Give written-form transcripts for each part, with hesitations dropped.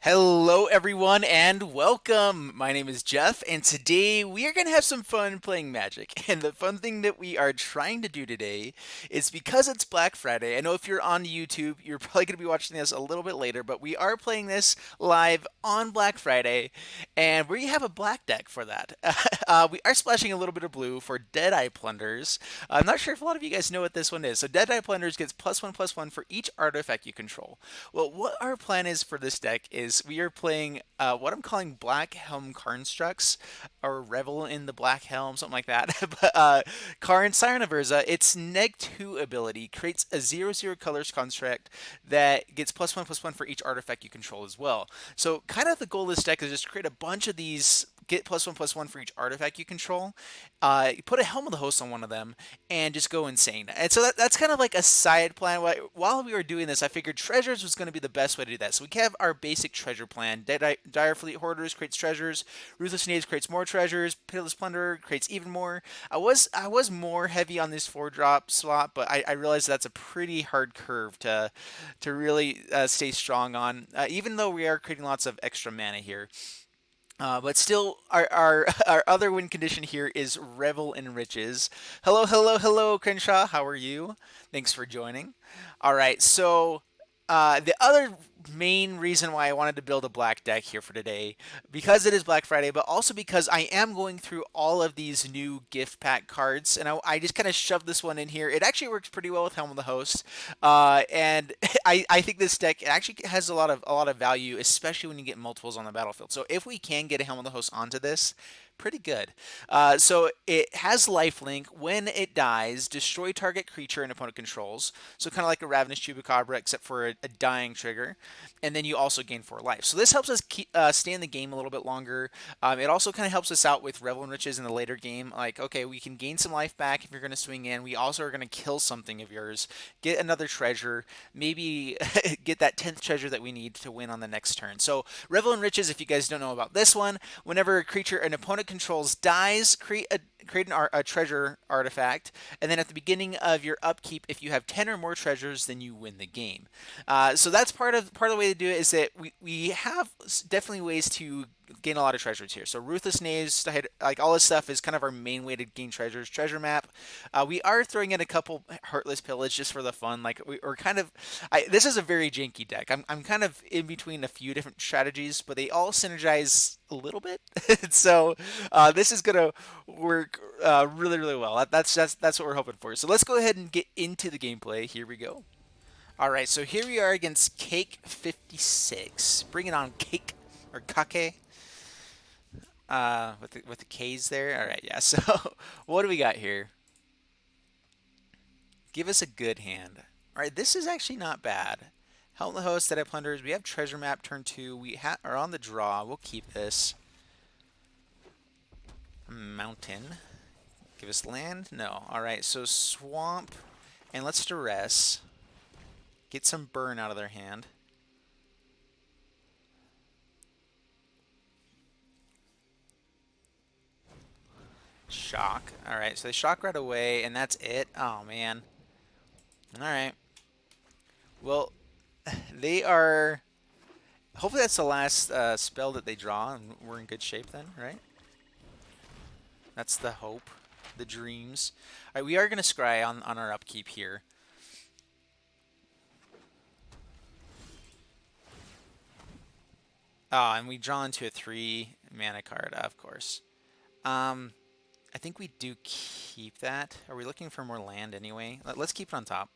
Hello, everyone, and welcome. My name is Jeff, and today we are going to have some fun playing Magic. And the fun thing that we are trying to do today is because it's Black Friday. I know if you're on YouTube, you're probably going to be watching this a little bit later, but we are playing this live on Black Friday, and we have a black deck for that. We are splashing a little bit of blue for Deadeye Plunderers. I'm not sure if a lot of you guys know what this one is. So, Deadeye Plunderers gets +1/+1 for each artifact you control. Well, what our plan is for this deck is we are playing what I'm calling Black Helm Karnstructs, or Revel in the Black Helm, something like that. But Karn, Scion of Urza, its -2 ability creates a 0/0 colors construct that gets +1/+1 for each artifact you control as well. So, kind of the goal of this deck is just create a bunch of these, get +1/+1 for each artifact you control, put a Helm of the Host on one of them, and just go insane. And so that's kind of like a side plan. While we were doing this, I figured treasures was going to be the best way to do that. So we have our basic treasure plan. Dire Fleet Hoarders creates treasures. Ruthless Knave creates more treasures. Pitiless Plunderer creates even more. I was more heavy on this 4-drop slot, but I realized that's a pretty hard curve to really stay strong on, even though we are creating lots of extra mana here. But still, our our other win condition here is Revel in Riches. Hello, hello, hello, Crenshaw. How are you? Thanks for joining. All right, so the other main reason why I wanted to build a black deck here for today, because it is Black Friday, but also because I am going through all of these new gift pack cards, and I just kind of shoved this one in here. It actually works pretty well with Helm of the Host, and I think this deck actually has a lot of value, especially when you get multiples on the battlefield. So if we can get a Helm of the Host onto this, pretty good. So it has lifelink. When it dies, destroy target creature and opponent controls. So kind of like a Ravenous Chupacabra, except for a dying trigger. And then you also gain 4 life. So this helps us stay in the game a little bit longer. It also kind of helps us out with Revel and Riches in the later game. Like, okay, we can gain some life back if you're going to swing in. We also are going to kill something of yours, get another treasure, maybe get that 10th treasure that we need to win on the next turn. So Revel and Riches, if you guys don't know about this one, whenever a creature an opponent controls dies, create a treasure artifact, and then at the beginning of your upkeep, if you have 10 or more treasures, then you win the game. So that's part of the way to do it, is that we have definitely ways to gain a lot of treasures here. So Ruthless Knaves, like all this stuff, is kind of our main way to gain treasures. Treasure map. We are throwing in a couple Heartless Pillage just for the fun. Like we're kind of, this is a very janky deck. I'm kind of in between a few different strategies, but they all synergize a little bit. So this is gonna work really, really well. That's what we're hoping for. So let's go ahead and get into the gameplay. Here we go. All right, so here we are against Cake 56. Bring it on, Cake, or Kake, with the K's there. All right, yeah. So what do we got here? Give us a good hand. All right, this is actually not bad. Help the Host, Deadeye Plunderers. We have Treasure Map turn 2. We are on the draw. We'll keep this. Mountain. Give us land? No. All right, so Swamp, and let's Duress. Get some burn out of their hand. Shock. All right, so they shock right away, and that's it. Oh, man. All right. Well, they are... Hopefully that's the last spell that they draw, and we're in good shape then, right? That's the hope, the dreams. All right, we are going to scry on our upkeep here. Oh, and we draw into a 3 mana card, of course. I think we do keep that. Are we looking for more land anyway? Let's keep it on top.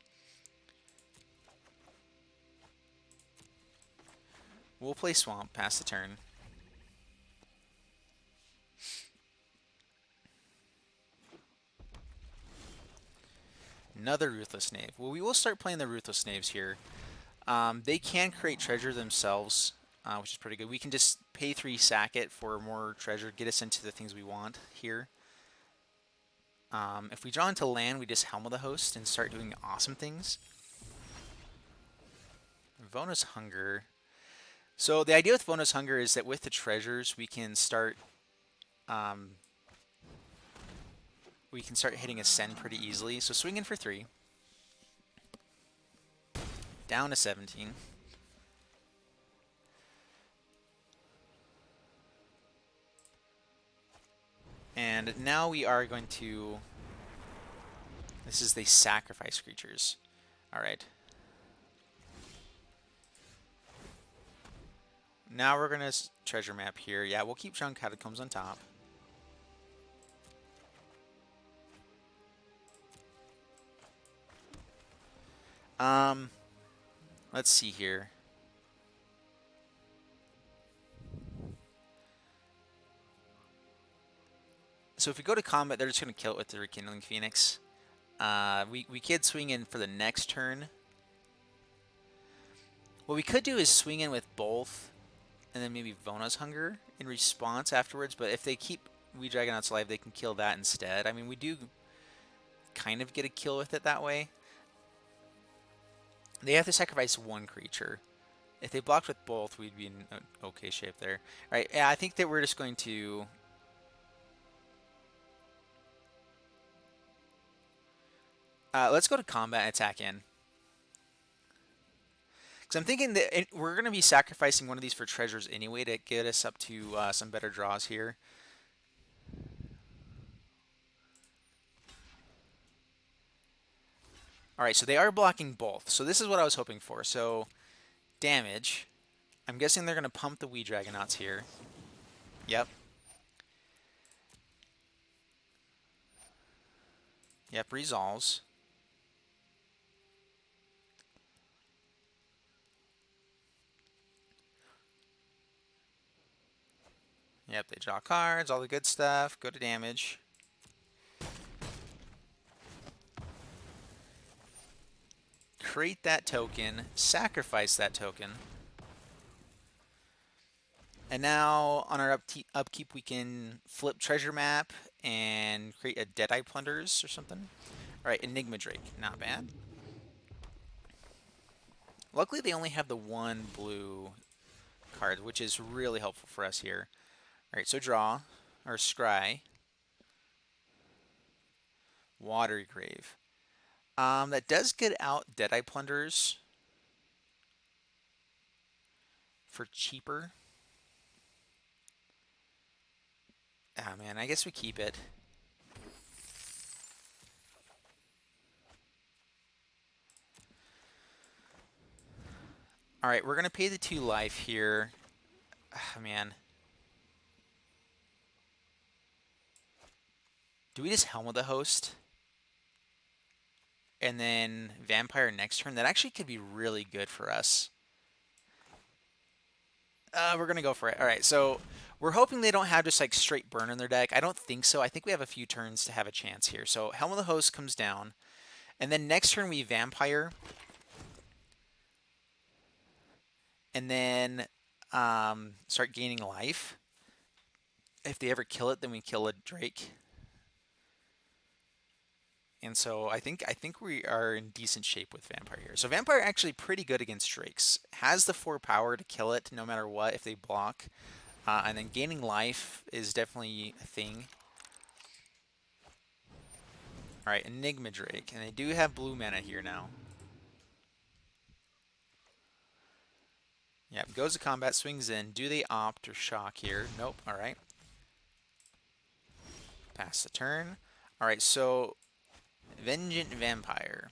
We'll play Swamp, pass the turn. Another Ruthless Knave. Well, we will start playing the Ruthless Knaves here. They can create treasure themselves, which is pretty good. We can just pay 3, sack it for more treasure, get us into the things we want here. If we draw into land, we just Helm of the Host and start doing awesome things. Vengeance Hunger. So the idea with Vengeance Hunger is that with the treasures, we can start hitting Ascend pretty easily. So swing in for 3. Down to 17. And now we are going to... This is the sacrifice creatures. Alright. Now we're going to treasure map here. Yeah, we'll keep Drowned Catacombs on top. Let's see here. So if we go to combat, they're just going to kill it with the Rekindling Phoenix. We could swing in for the next turn. What we could do is swing in with both, and then maybe Vona's Hunger in response afterwards. But if they keep We Dragonauts alive, they can kill that instead. I mean, we do kind of get a kill with it that way. They have to sacrifice one creature. If they blocked with both, we'd be in an okay shape there. All right, yeah, I think that we're just going to... let's go to combat and attack in. Because I'm thinking that we're going to be sacrificing one of these for treasures anyway to get us up to some better draws here. Alright, so they are blocking both. So this is what I was hoping for. So, damage. I'm guessing they're going to pump the Wee Dragonauts here. Yep. Yep, resolves. Yep, they draw cards, all the good stuff. Go to damage. Create that token, sacrifice that token. And now on our upkeep, we can flip treasure map and create a Deadeye Plunderers or something. All right, Enigma Drake, not bad. Luckily, they only have the one blue card, which is really helpful for us here. All right, so draw, or scry. Watery Grave. That does get out Deadeye Plunderers for cheaper. Ah, man, I guess we keep it. All right, we're going to pay the 2 life here. Ah, man. Do we just Helm of the Host? And then Vampire next turn? That actually could be really good for us. We're going to go for it. All right, so we're hoping they don't have just like straight burn in their deck. I don't think so. I think we have a few turns to have a chance here. So Helm of the Host comes down. And then next turn we Vampire. And then start gaining life. If they ever kill it, then we kill a Drake. And so I think we are in decent shape with Vampire here. So Vampire actually pretty good against Drakes. Has the 4 power to kill it no matter what if they block. And then gaining life is definitely a thing. Alright, Enigma Drake. And they do have blue mana here now. Yep, goes to combat, swings in. Do they opt or shock here? Nope, alright. Pass the turn. Alright, so... Vengeant Vampire.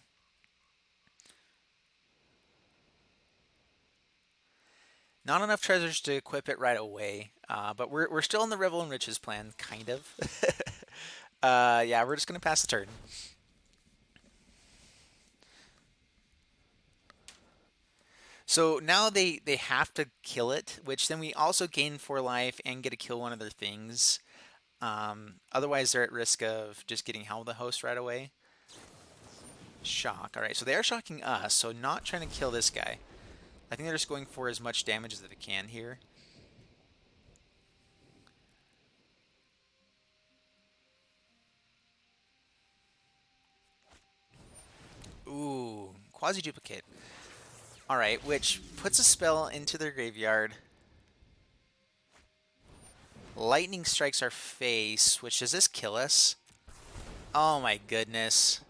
Not enough treasures to equip it right away, but we're still in the Revel and Riches plan, kind of. Yeah, we're just going to pass the turn. So now they have to kill it, which then we also gain 4 life and get to kill one of their things. Otherwise, they're at risk of just getting Helm of the Host right away. Shock. Alright, so they are shocking us, so not trying to kill this guy. I think they're just going for as much damage as they can here. Ooh, Quasi-Duplicate. Alright, which puts a spell into their graveyard. Lightning strikes our face, which does this kill us? Oh my goodness.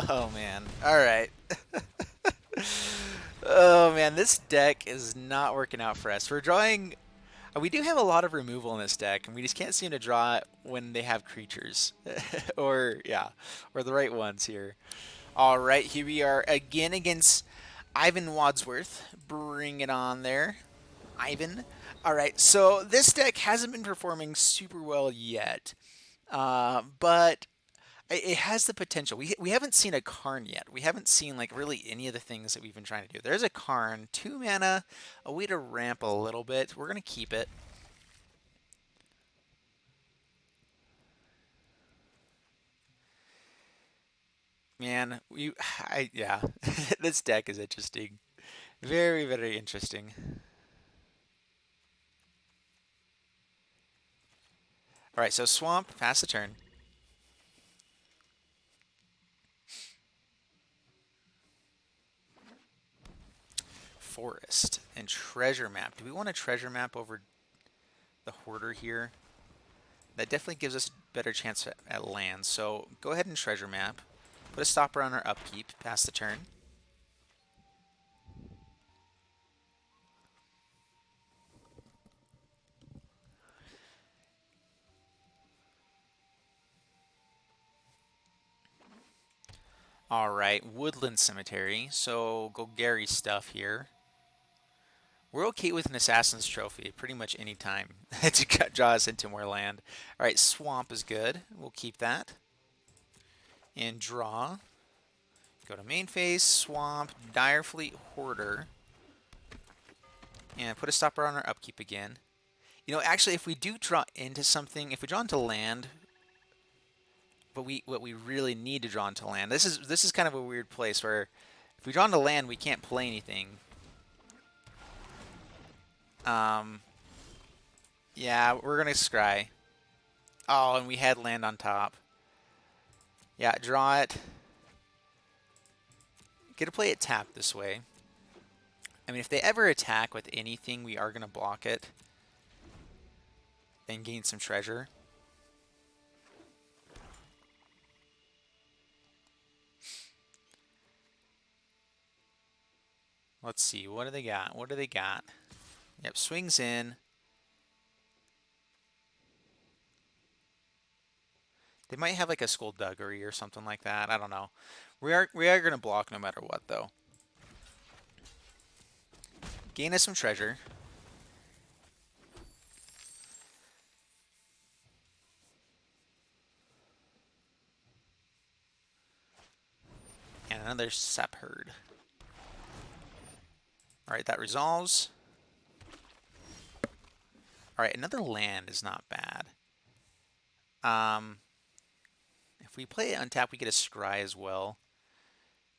Oh man. Alright. Oh man, this deck is not working out for us. We're drawing We do have a lot of removal in this deck, and we just can't seem to draw it when they have creatures. Or, yeah, or the right ones here. All right, here we are again against Ivan Wadsworth. Bring it on there, Ivan. All right, so this deck hasn't been performing super well yet, but it has the potential. We haven't seen a Karn yet. We haven't seen like really any of the things that we've been trying to do. There's a Karn, 2 mana, a way to ramp a little bit. We're gonna keep it. Man, yeah, this deck is interesting. Very, very interesting. All right, so Swamp, pass the turn. Forest and Treasure Map. Do we want a Treasure Map over the Hoarder here? That definitely gives us a better chance at land. So go ahead and Treasure Map. Put a stopper on our upkeep, pass the turn. All right, Woodland Cemetery. So go Gary stuff here. We're okay with an Assassin's Trophy pretty much any time to draw us into more land. All right, Swamp is good. We'll keep that. And draw. Go to main phase, Swamp, Direfleet, Hoarder. And put a stopper on our upkeep again. You know, actually, if we do draw into something, if we draw into land, but what we really need to draw into land, this is kind of a weird place where if we draw into land, we can't play anything. Yeah, we're gonna scry. Oh, and we had land on top. Yeah, draw it. Get to play it tapped this way. I mean, if they ever attack with anything, we are gonna block it and gain some treasure. Let's see, what do they got? What do they got? Yep, swings in. They might have like a Skullduggery or something like that. I don't know. We are gonna block no matter what though. Gain us some treasure. And another Sap Herd. Alright, that resolves. Alright, another land is not bad. If we play it untap, we get a Scry as well.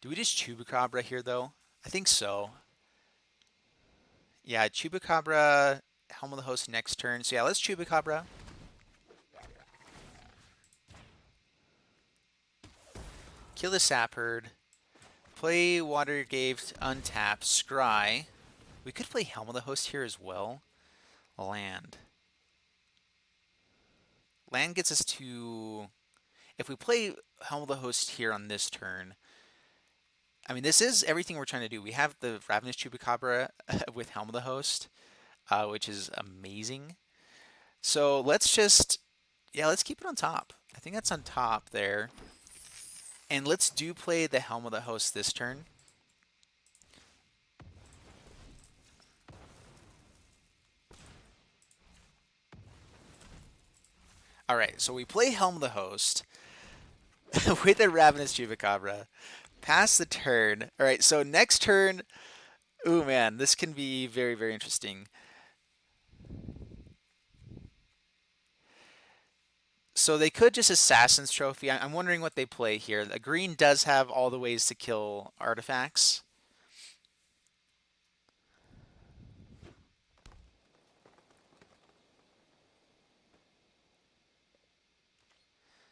Do we just Chupacabra here, though? I think so. Yeah, Chupacabra, Helm of the Host next turn. So yeah, let's Chupacabra. Kill the Sap Herd. Play Watery Grave, untap, Scry. We could play Helm of the Host here as well. Land. Land gets us to... If we play Helm of the Host here on this turn, I mean, this is everything we're trying to do. We have the Ravenous Chupacabra with Helm of the Host, which is amazing. So let's just, yeah, let's keep it on top. I think that's on top there. And let's do play the Helm of the Host this turn. All right, so we play Helm of the Host with a Ravenous Chupacabra. Pass the turn. All right, so next turn, ooh man, this can be very, very interesting. So they could just Assassin's Trophy. I'm wondering what they play here. The green does have all the ways to kill artifacts.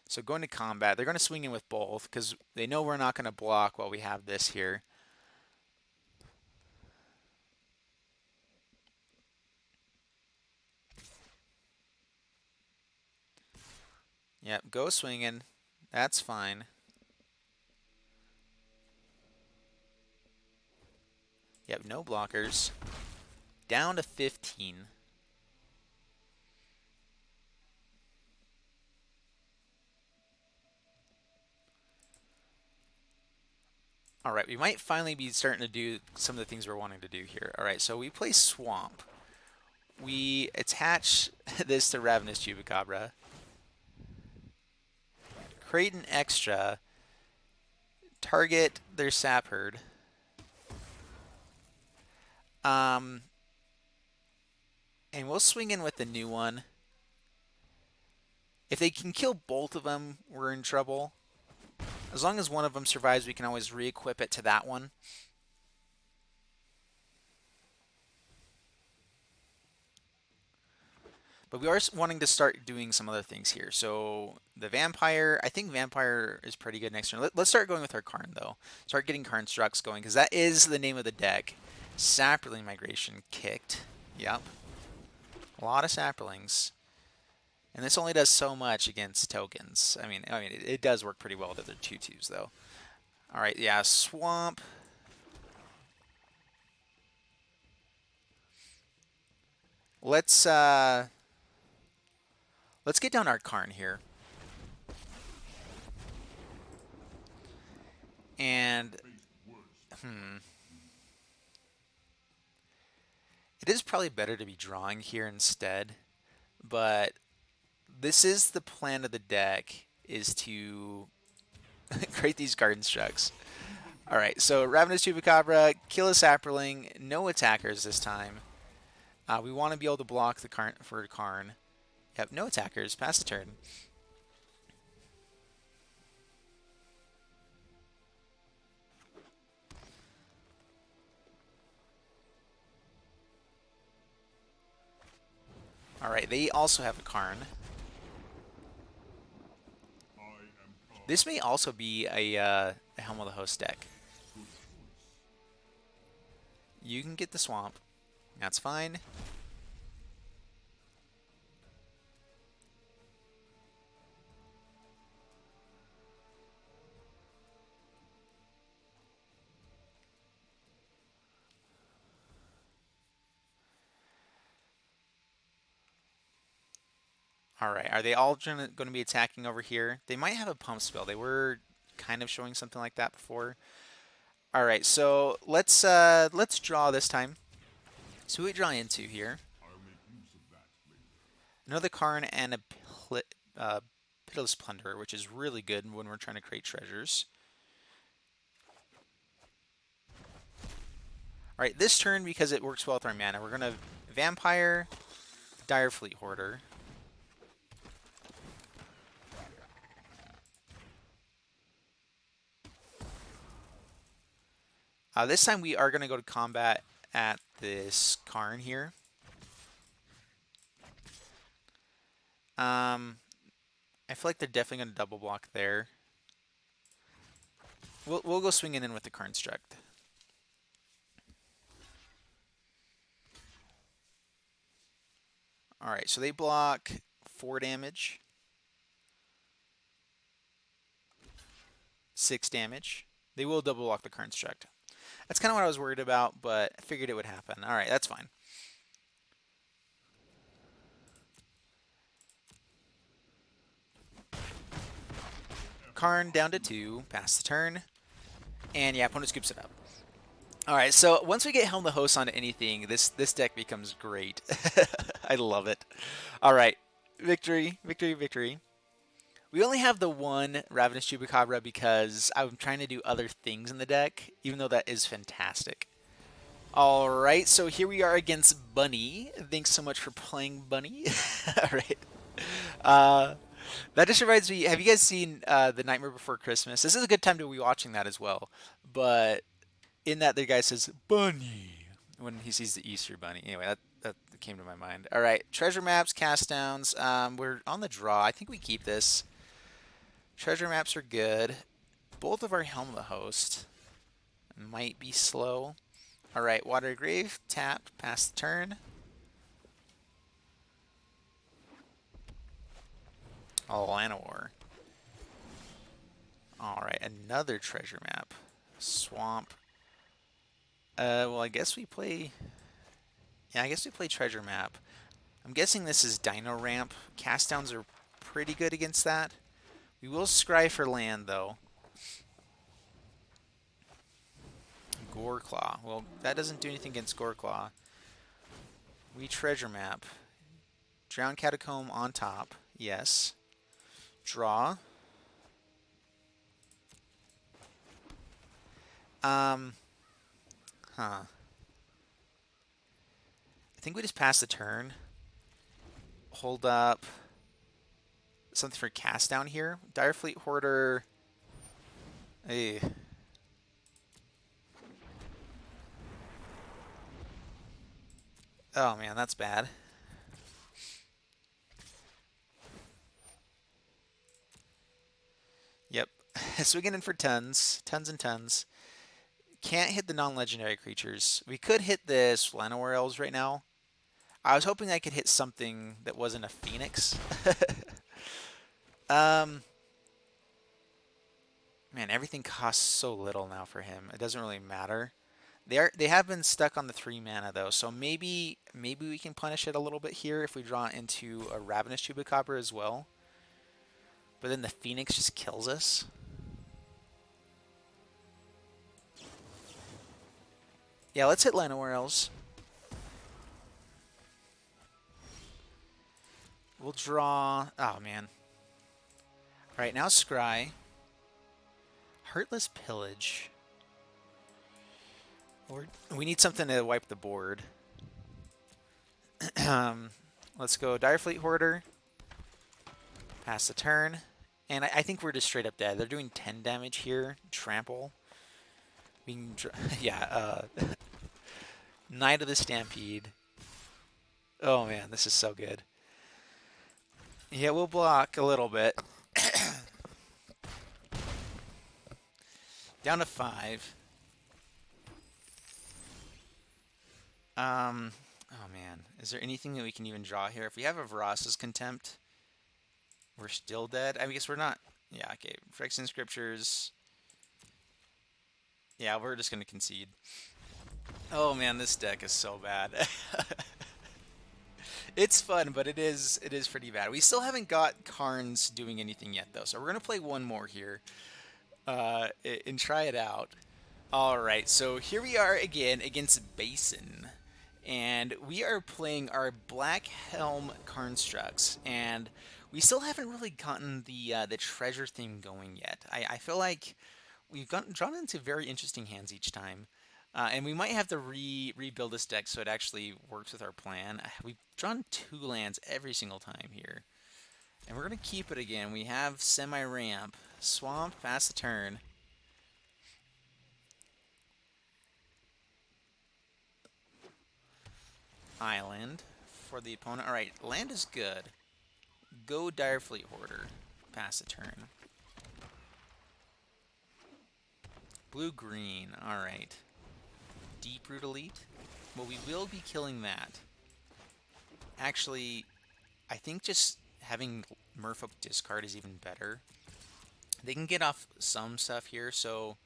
So going to combat, they're going to swing in with both because they know we're not going to block while we have this here. Yep, go swinging. That's fine. Yep, no blockers. Down to 15. All right, we might finally be starting to do some of the things we're wanting to do here. All right, so we play Swamp. We attach this to Ravenous Chupacabra. Create an extra. Target their Sap Herd. And we'll swing in with the new one. If they can kill both of them, we're in trouble. As long as one of them survives, we can always re-equip it to that one. But we are wanting to start doing some other things here. So the Vampire, I think Vampire is pretty good next turn. Let's start going with our Karn, though. Start getting Karnstructs going, because that is the name of the deck. Saproling Migration kicked. Yep. A lot of Saprolings. And this only does so much against tokens. I mean, it does work pretty well that they're 2/2s, though. All right, yeah, Swamp. Let's get down our Karn here. And it is probably better to be drawing here instead, but this is the plan of the deck, is to create these Karnstructs. All right, so Ravenous Chupacabra, kill a Saproling, no attackers this time. We want to be able to block the Karn for Karn. Yep, no attackers, pass the turn. All right, they also have a Karn. This may also be a Helm of the Host deck. You can get the Swamp. That's fine. All right, are they all going to be attacking over here? They might have a pump spell. They were kind of showing something like that before. All right, so let's draw this time. So we draw into here. Another Karn and a Pitiless Plunderer, which is really good when we're trying to create treasures. All right, this turn, because it works well with our mana, we're going to Vampire, Direfleet Hoarder. This time we are going to go to combat at this Karn here. I feel like they're definitely going to double block there. We'll go swinging in with the Karnstruct. All right, so they block 4 damage, 6 damage. They will double block the Karnstruct. That's kind of what I was worried about, but I figured it would happen. All right, that's fine. Karn down to 2, pass the turn, and yeah, opponent scoops it up. All right, so once we get Helm the Host onto anything, this deck becomes great. I love it. All right, victory, victory, victory. We only have the one Ravenous Chupacabra because I'm trying to do other things in the deck, even though that is fantastic. All right, so here we are against Bunny. Thanks so much for playing, Bunny. All right. That just reminds me, have you guys seen The Nightmare Before Christmas? This is a good time to be watching that as well. But in that, the guy says, Bunny, when he sees the Easter Bunny. Anyway, that came to my mind. All right, treasure maps, cast downs. We're on the draw. I think we keep this. Treasure maps are good. Both of our Helm of the Host might be slow. All right, Watery Grave, tap, pass the turn. Oh, Llanowar. All right, another treasure map. Swamp. Well, I guess we play... Yeah, I guess we play treasure map. I'm guessing this is Dino Ramp. Cast downs are pretty good against that. We will scry for land, though. Goreclaw. Well, that doesn't do anything against Goreclaw. We treasure map. Drowned Catacomb on top. Yes. Draw. Huh. I think we just pass the turn. Hold up. Something for cast down here. Direfleet Hoarder. Hey. Oh man, that's bad. Yep. Swinging in for tons. Tons and tons. Can't hit the non-legendary creatures. We could hit this Llanowar Elves right now. I was hoping I could hit something that wasn't a Phoenix. Man, everything costs so little now for him. It doesn't really matter. They have been stuck on the 3 mana though, so maybe we can punish it a little bit here if we draw into a Ravenous Chupacabra as well. But then the Phoenix just kills us. Yeah, let's hit Llanowar Elves. We'll draw... Oh, man. All right, now Scry. Heartless Pillage. We need something to wipe the board. Let's go Direfleet Hoarder. Pass the turn. And I think we're just straight up dead. They're doing 10 damage here. Trample. We can yeah, Knight of the Stampede. Oh man, this is so good. Yeah, we'll block a little bit. Down to 5. Oh man, is there anything that we can even draw here? If we have a Vraska's Contempt, we're still dead. I guess we're not. Yeah, okay. Phyrexian Scriptures. Yeah, we're just gonna concede. Oh man, this deck is so bad. It's fun, but it is pretty bad. We still haven't got Karns doing anything yet, though, so we're gonna play one more here and try it out. All right, so here we are again against Basin, and we are playing our Black Helm Karnstructs, and we still haven't really gotten the treasure theme going yet. I feel like we've drawn into very interesting hands each time. And we might have to rebuild this deck so it actually works with our plan. We've drawn 2 lands every single time here. And we're going to keep it again. We have semi-ramp. Swamp, pass the turn. Island for the opponent. Alright, land is good. Go Direfleet Hoarder. Pass the turn. Blue-green. Alright. Deep Root Elite. Well, we will be killing that. Actually, I think just having Merfolk discard is even better. They can get off some stuff here, so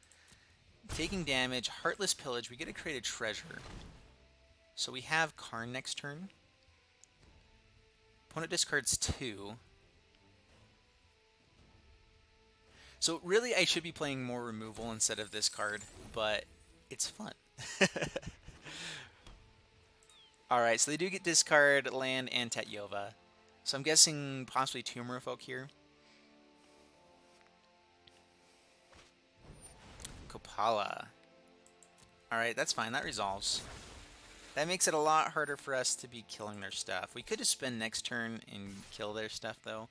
taking damage, Heartless Pillage, we get to create a treasure. So we have Karn next turn. Opponent discards 2. So really I should be playing more removal instead of this card, but it's fun. Alright, so they do get discard, land, and Tatyova. So I'm guessing possibly 2 Merfolk here. Kopala. Alright, that's fine. That resolves. That makes it a lot harder for us to be killing their stuff. We could just spend next turn and kill their stuff, though.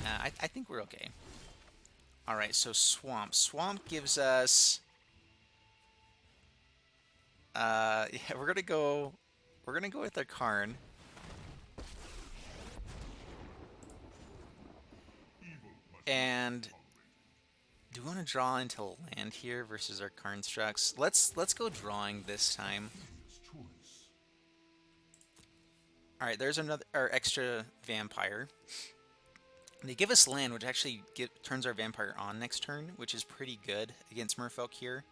I think we're okay. Alright, so Swamp. Swamp gives us... yeah, we're gonna go with our Karn. And do we want to draw into land here versus our Karnstructs? Let's go drawing this time. All right, there's our extra vampire. They give us land, which actually turns our vampire on next turn, which is pretty good against Merfolk here.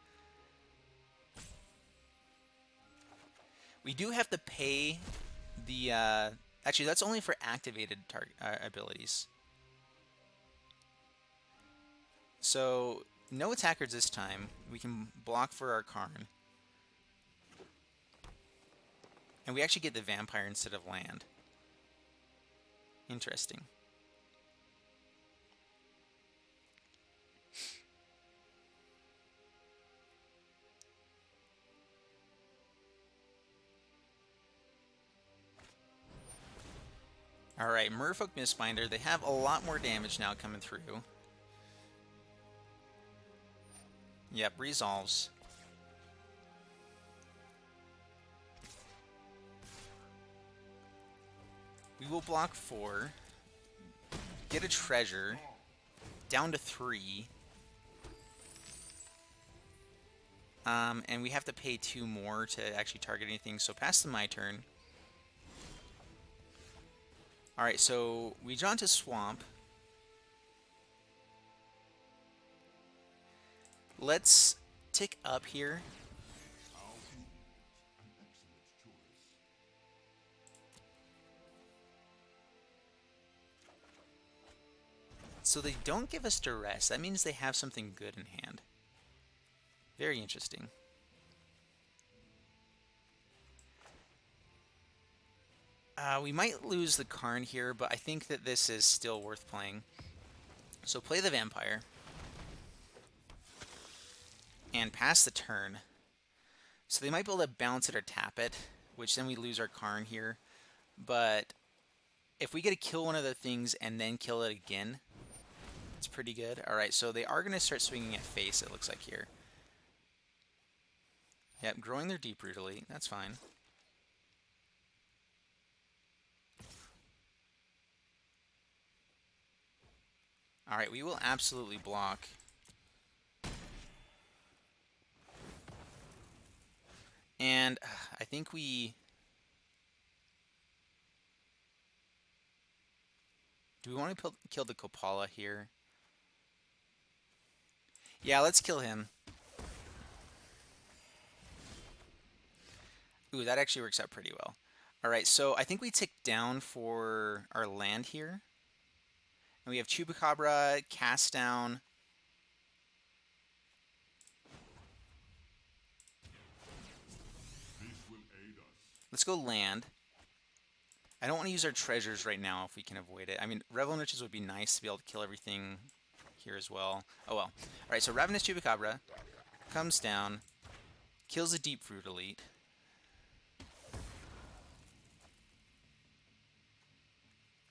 We do have to pay the... actually, that's only for activated abilities. So no attackers this time. We can block for our Karn. And we actually get the Vampire instead of land. Interesting. Alright, Merfolk Mistbinder. They have a lot more damage now coming through. Yep, resolves. We will block 4. Get a treasure. Down to 3. And we have to pay 2 more to actually target anything, so pass to my turn. Alright, so we draw into Swamp. Let's tick up here. So they don't give us Duress. That means they have something good in hand. Very interesting. We might lose the Karn here, but I think that this is still worth playing. So play the Vampire. And pass the turn. So they might be able to bounce it or tap it, which then we lose our Karn here. But if we get to kill one of the things and then kill it again, it's pretty good. Alright, so they are going to start swinging at face, it looks like here. Yep, growing their deep root elite. That's fine. Alright, we will absolutely block. And I think we... Do we want to kill the Kopala here? Yeah, let's kill him. Ooh, that actually works out pretty well. Alright, so I think we tick down for our land here. And we have Chupacabra, Cast Down. Let's go land. I don't want to use our treasures right now if we can avoid it. I mean, Revel Riches would be nice to be able to kill everything here as well. Oh well. Alright, so Ravenous Chupacabra comes down, kills a Deep Fruit Elite.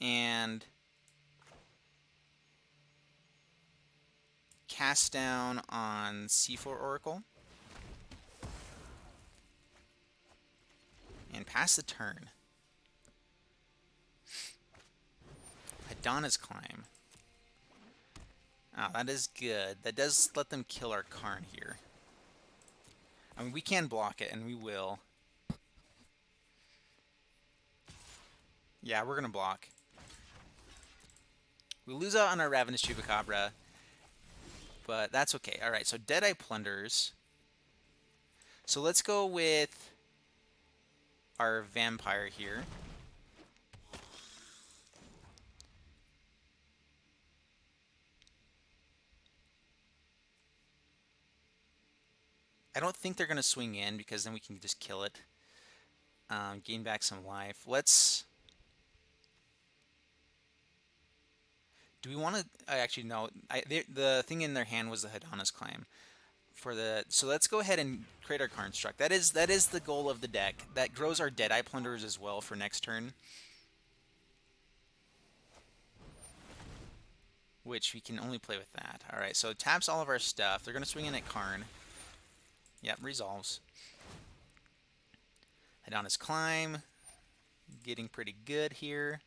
And cast down on C4 Oracle. And pass the turn. Hadana's Climb. Oh, that is good. That does let them kill our Karn here. I mean, we can block it, and we will. Yeah, we're going to block. We lose out on our Ravenous Chupacabra, but that's okay. Alright, so Deadeye Plunderers. So let's go with our Vampire here. I don't think they're going to swing in, because then we can just kill it. Gain back some life. Let's... Do we want to... Actually, no. The thing in their hand was the Hadana's Climb. So let's go ahead and create our Karnstruct. That is the goal of the deck. That grows our Deadeye Plunderers as well for next turn. Which we can only play with that. Alright, so it taps all of our stuff. They're going to swing in at Karn. Yep, resolves. Hadana's Climb. Getting pretty good here.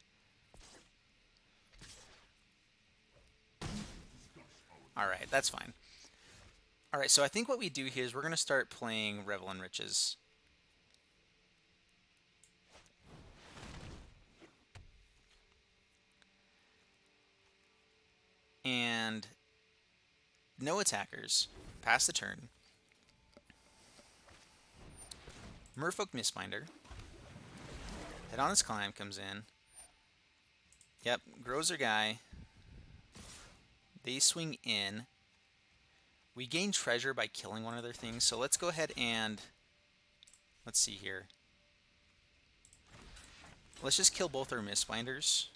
Alright, that's fine. Alright, so I think what we do here is we're going to start playing Revel in Riches. And no attackers. Pass the turn. Merfolk Mistbinder. Hadana's Climb comes in. Yep, grows their guy. They swing in. We gain treasure by killing one of their things, so let's go ahead and... Let's see here. Let's just kill both our Mistbinders.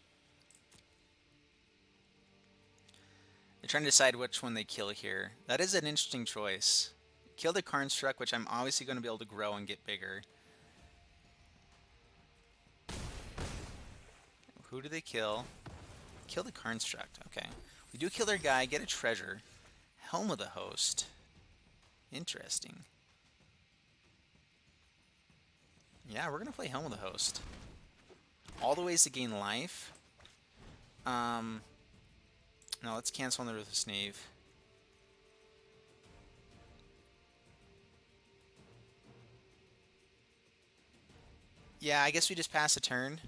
They're trying to decide which one they kill here. That is an interesting choice. Kill the Karnstruct, which I'm obviously going to be able to grow and get bigger. Who do they kill? Kill the Karnstruct. Okay. We do kill their guy, get a treasure. Helm of the Host. Interesting. Yeah, we're going to play Helm of the Host. All the ways to gain life. No, let's cancel on the Ruthless Knave. Yeah, I guess we just pass a turn.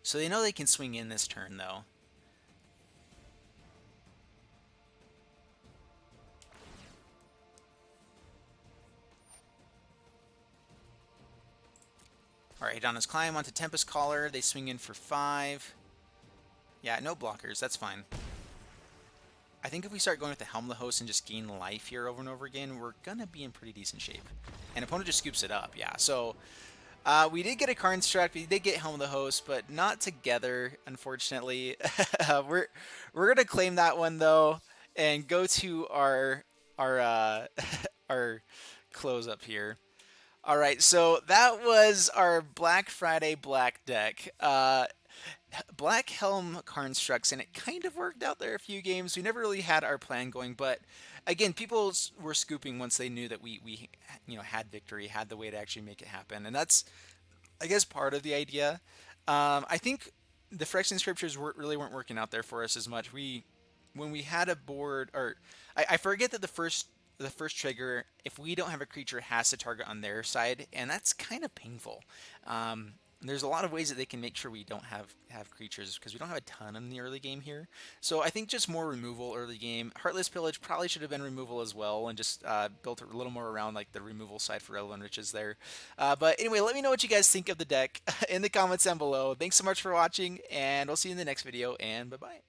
So they know they can swing in this turn, though. Alright, on his climb onto Tempest Caller. They swing in for 5. Yeah, no blockers. That's fine. I think if we start going with the Helm of the Host and just gain life here over and over again, we're going to be in pretty decent shape. And opponent just scoops it up. Yeah, so we did get a Karnstruct. We did get Helm of the Host, but not together, unfortunately. We're going to claim that one, though, and go to our our close up here. All right, so that was our Black Friday Black deck. Black Helm Karnstructs, and it kind of worked out there a few games. We never really had our plan going, but again, people were scooping once they knew that we had victory, had the way to actually make it happen, and that's, I guess, part of the idea. I think the Phyrexian Scriptures really weren't working out there for us as much. When we had a board, or I forget that the first trigger, if we don't have a creature, has to target on their side, and that's kind of painful. There's a lot of ways that they can make sure we don't have creatures, because we don't have a ton in the early game here. So I think just more removal early game. Heartless Pillage probably should have been removal as well, and just built a little more around like the removal side for Revel and Riches there. But anyway, let me know what you guys think of the deck in the comments down below. Thanks so much for watching, and we'll see you in the next video, and bye-bye.